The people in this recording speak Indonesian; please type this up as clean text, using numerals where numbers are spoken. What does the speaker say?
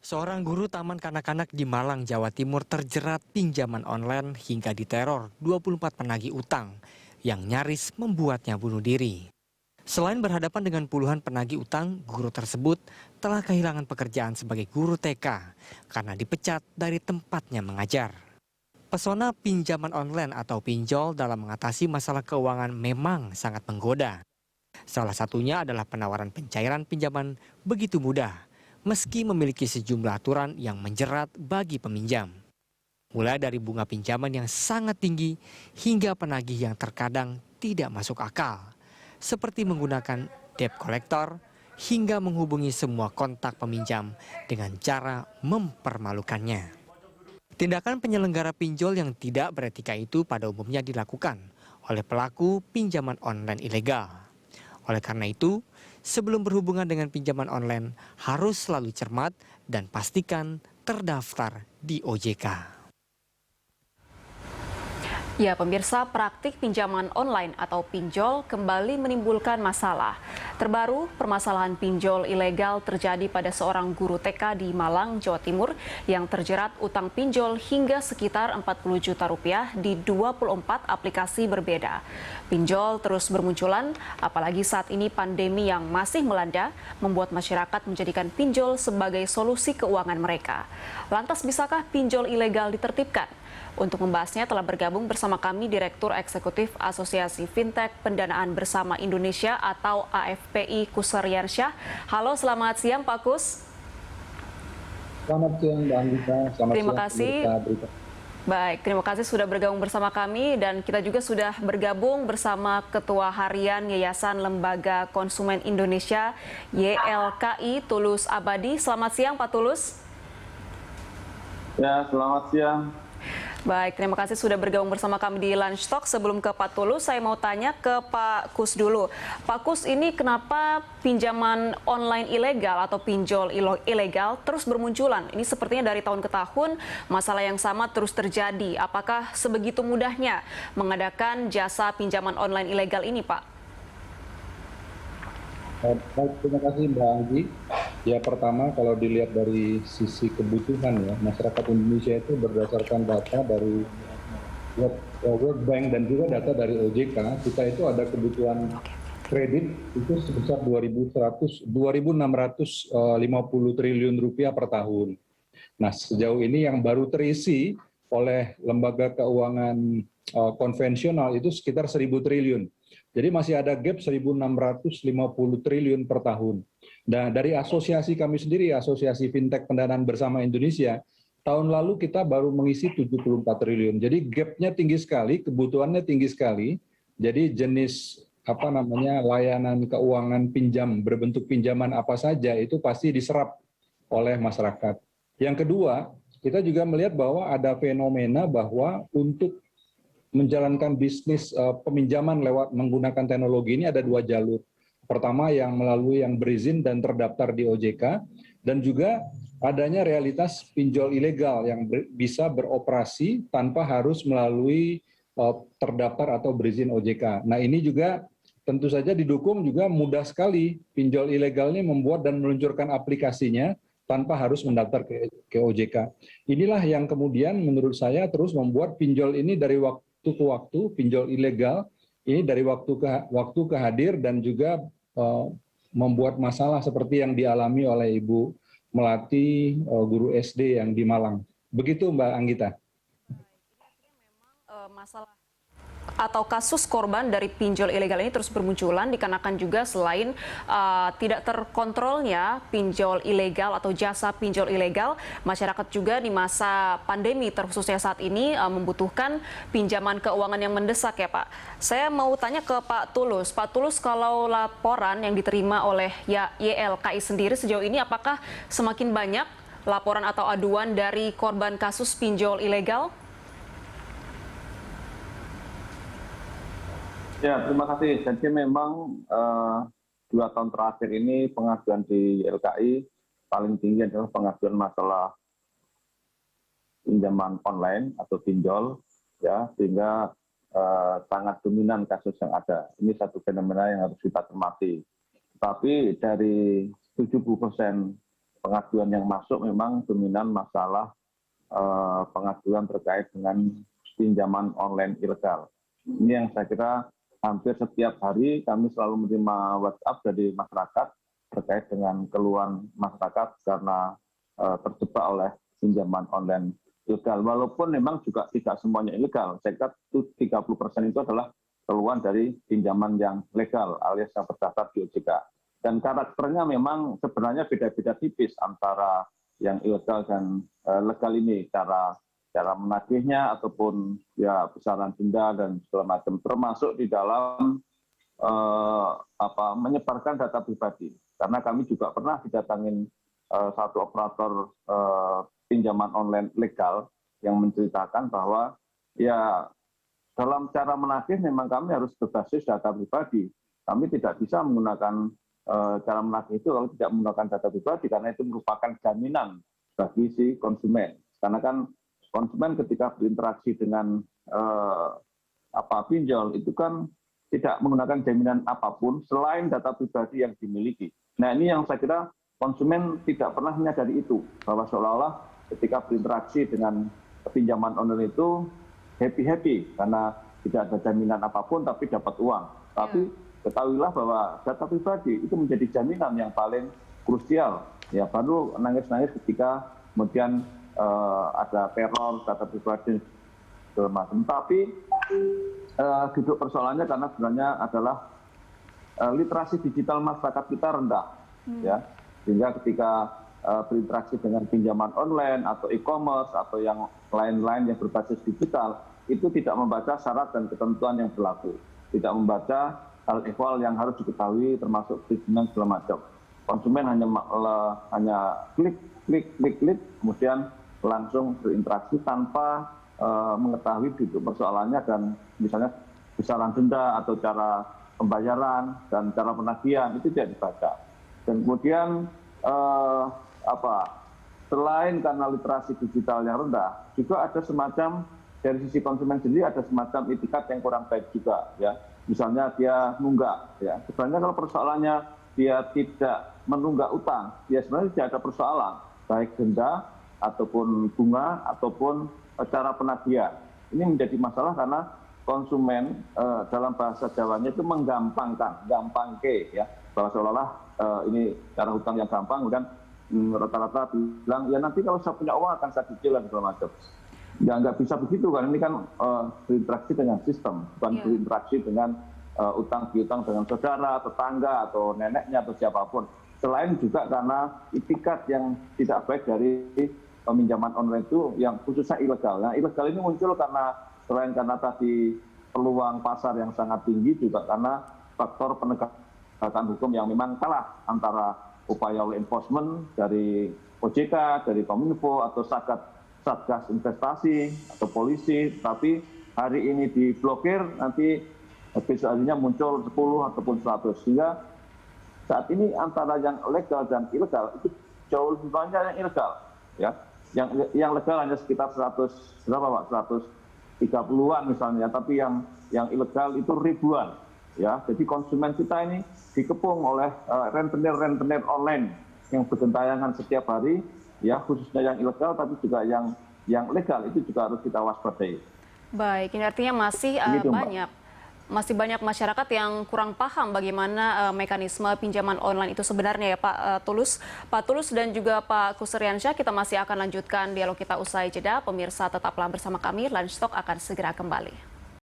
Seorang guru taman kanak-kanak di Malang, Jawa Timur terjerat pinjaman online hingga diteror 24 penagih utang yang nyaris membuatnya bunuh diri. Selain berhadapan dengan puluhan penagih utang, guru tersebut telah kehilangan pekerjaan sebagai guru TK karena dipecat dari tempatnya mengajar. Pesona pinjaman online atau pinjol dalam mengatasi masalah keuangan memang sangat menggoda. Salah satunya adalah penawaran pencairan pinjaman begitu mudah, meski memiliki sejumlah aturan yang menjerat bagi peminjam. Mulai dari bunga pinjaman yang sangat tinggi hingga penagih yang terkadang tidak masuk akal, seperti menggunakan debt collector hingga menghubungi semua kontak peminjam dengan cara mempermalukannya. Tindakan penyelenggara pinjol yang tidak beretika itu pada umumnya dilakukan oleh pelaku pinjaman online ilegal. Oleh karena itu, sebelum berhubungan dengan pinjaman online harus selalu cermat dan pastikan terdaftar di OJK. Ya, pemirsa, praktik pinjaman online atau pinjol kembali menimbulkan masalah. Terbaru, permasalahan pinjol ilegal terjadi pada seorang guru TK di Malang, Jawa Timur yang terjerat utang pinjol hingga sekitar 40 juta rupiah di 24 aplikasi berbeda. Pinjol terus bermunculan, apalagi saat ini pandemi yang masih melanda membuat masyarakat menjadikan pinjol sebagai solusi keuangan mereka. Lantas, bisakah pinjol ilegal ditertibkan? Untuk membahasnya telah bergabung bersama kami Direktur Eksekutif Asosiasi Fintech Pendanaan Bersama Indonesia atau AFPI Kusaryansyah. Halo, selamat siang Pak Kus. Selamat siang Mbak Anggita. Terima kasih. Baik, terima kasih sudah bergabung bersama kami dan kita juga sudah bergabung bersama Ketua Harian Yayasan Lembaga Konsumen Indonesia YLKI Tulus Abadi. Selamat siang Pak Tulus. Ya, selamat siang. Baik, terima kasih sudah bergabung bersama kami di Lunch Talk. Sebelum ke Pak Tulus, saya mau tanya ke Pak Kus dulu. Pak Kus, ini kenapa pinjaman online ilegal atau pinjol ilegal terus bermunculan? Ini sepertinya dari tahun ke tahun masalah yang sama terus terjadi. Apakah sebegitu mudahnya mengadakan jasa pinjaman online ilegal ini, Pak? Baik, terima kasih Mbak Anggi. Ya, pertama kalau dilihat dari sisi kebutuhan ya, masyarakat Indonesia itu berdasarkan data dari World Bank dan juga data dari OJK, kita itu ada kebutuhan kredit itu sebesar 2.650 triliun rupiah per tahun. Nah, sejauh ini yang baru terisi oleh lembaga keuangan konvensional itu sekitar 1.000 triliun. Jadi masih ada gap 1.650 triliun per tahun. Nah, dari asosiasi kami sendiri, Asosiasi Fintech Pendanaan Bersama Indonesia, tahun lalu kita baru mengisi 74 triliun. Jadi gapnya tinggi sekali, kebutuhannya tinggi sekali. Jadi jenis layanan keuangan pinjam berbentuk pinjaman apa saja itu pasti diserap oleh masyarakat. Yang kedua, kita juga melihat bahwa ada fenomena bahwa untuk menjalankan bisnis peminjaman lewat menggunakan teknologi ini ada dua jalur. Pertama yang melalui yang berizin dan terdaftar di OJK, dan juga adanya realitas pinjol ilegal yang bisa beroperasi tanpa harus melalui terdaftar atau berizin OJK. Nah, ini juga tentu saja didukung juga mudah sekali pinjol ilegal ini membuat dan meluncurkan aplikasinya tanpa harus mendaftar ke OJK. Inilah yang kemudian menurut saya terus membuat pinjol ini dari waktu ke waktu, pinjol ilegal ini dari waktu ke hadir dan juga membuat masalah seperti yang dialami oleh Ibu Melati, guru SD yang di Malang. Begitu Mbak Anggita. Masalah atau kasus korban dari pinjol ilegal ini terus bermunculan dikarenakan juga selain tidak terkontrolnya pinjol ilegal atau jasa pinjol ilegal, masyarakat juga di masa pandemi terkhususnya saat ini membutuhkan pinjaman keuangan yang mendesak ya Pak. Saya mau tanya ke Pak Tulus. Pak Tulus, kalau laporan yang diterima oleh YLKI sendiri sejauh ini apakah semakin banyak laporan atau aduan dari korban kasus pinjol ilegal? Ya, terima kasih. Jadi memang 2 tahun terakhir ini pengaduan di YLKI paling tinggi adalah pengaduan masalah pinjaman online atau pinjol, ya, sehingga sangat dominan kasus yang ada. Ini satu fenomena yang harus kita cermati. Tapi dari 70% pengaduan yang masuk memang dominan masalah pengaduan terkait dengan pinjaman online ilegal. Ini yang saya kira hampir setiap hari kami selalu menerima WhatsApp dari masyarakat terkait dengan keluhan masyarakat karena terjebak oleh pinjaman online ilegal. Walaupun memang juga tidak semuanya ilegal. Saya kira 30% itu adalah keluhan dari pinjaman yang legal alias yang terdaftar di OJK. Dan karakternya memang sebenarnya beda-beda tipis antara yang ilegal dan legal ini, cara menagihnya ataupun ya besaran denda dan segala macam, termasuk di dalam menyebarkan data pribadi. Karena kami juga pernah didatangin satu operator pinjaman online legal yang menceritakan bahwa ya dalam cara menagih memang kami harus berbasis data pribadi. Kami tidak bisa menggunakan cara menagih itu kalau tidak menggunakan data pribadi, karena itu merupakan jaminan bagi si konsumen. Karena kan konsumen ketika berinteraksi dengan pinjol itu kan tidak menggunakan jaminan apapun selain data pribadi yang dimiliki. Nah, ini yang saya kira konsumen tidak pernah menyadari itu, bahwa seolah-olah ketika berinteraksi dengan pinjaman online itu happy-happy karena tidak ada jaminan apapun tapi dapat uang. Tapi ketahuilah bahwa data pribadi itu menjadi jaminan yang paling krusial. Ya, baru nangis-nangis ketika kemudian ada teror data pribadi segala macam. Tapi duduk persoalannya karena sebenarnya adalah literasi digital masyarakat kita rendah, ya, sehingga ketika berinteraksi dengan pinjaman online atau e-commerce atau yang lain-lain yang berbasis digital itu tidak membaca syarat dan ketentuan yang berlaku, tidak membaca hal ehwal yang harus diketahui termasuk perizinan segala macam. Konsumen hanya klik, kemudian langsung berinteraksi tanpa mengetahui duduk persoalannya dan misalnya besaran denda atau cara pembayaran dan cara penagihan itu tidak dibaca. Dan kemudian selain karena literasi digital yang rendah, juga ada semacam dari sisi konsumen sendiri ada semacam itikat yang kurang baik juga, ya. Misalnya dia nunggak, ya. Sebenarnya kalau persoalannya dia tidak menunggak utang, ya sebenarnya tidak ada persoalan, baik denda ataupun bunga ataupun cara penagihan. Ini menjadi masalah karena konsumen dalam bahasa Jawanya itu menggampangkan, gampangke, ya, bahwa seolah-olah ini cara hutang yang gampang, kemudian rata-rata bilang ya nanti kalau saya punya uang akan saya cicil dan segala macam. Ya nggak bisa begitu kan, ini kan berinteraksi dengan sistem, bukan berinteraksi dengan utang piutang dengan saudara, tetangga atau neneknya atau siapapun. Selain juga karena itikat yang tidak baik dari peminjaman online itu yang khususnya ilegal. Nah, ilegal ini muncul karena selain karena tadi peluang pasar yang sangat tinggi, juga karena faktor penegakan hukum yang memang kalah antara upaya law enforcement dari OJK, dari Kominfo atau Satgas investasi atau polisi, tapi hari ini diblokir, nanti besok harinya muncul 10 ataupun 100. Sehingga saat ini antara yang legal dan ilegal itu jauh lebih banyak yang ilegal, ya. Yang legal hanya sekitar 130-an misalnya, tapi yang ilegal itu ribuan, ya. Jadi konsumen kita ini dikepung oleh rentenir online yang bergentayangan setiap hari, ya, khususnya yang ilegal tapi juga yang legal itu juga harus kita waspadai. Baik, ini artinya masih banyak masyarakat yang kurang paham bagaimana mekanisme pinjaman online itu sebenarnya, ya Pak Tulus. Pak Tulus dan juga Pak Kusriansyah, kita masih akan lanjutkan dialog kita usai jeda. Pemirsa tetaplah bersama kami, Lunch Talk akan segera kembali.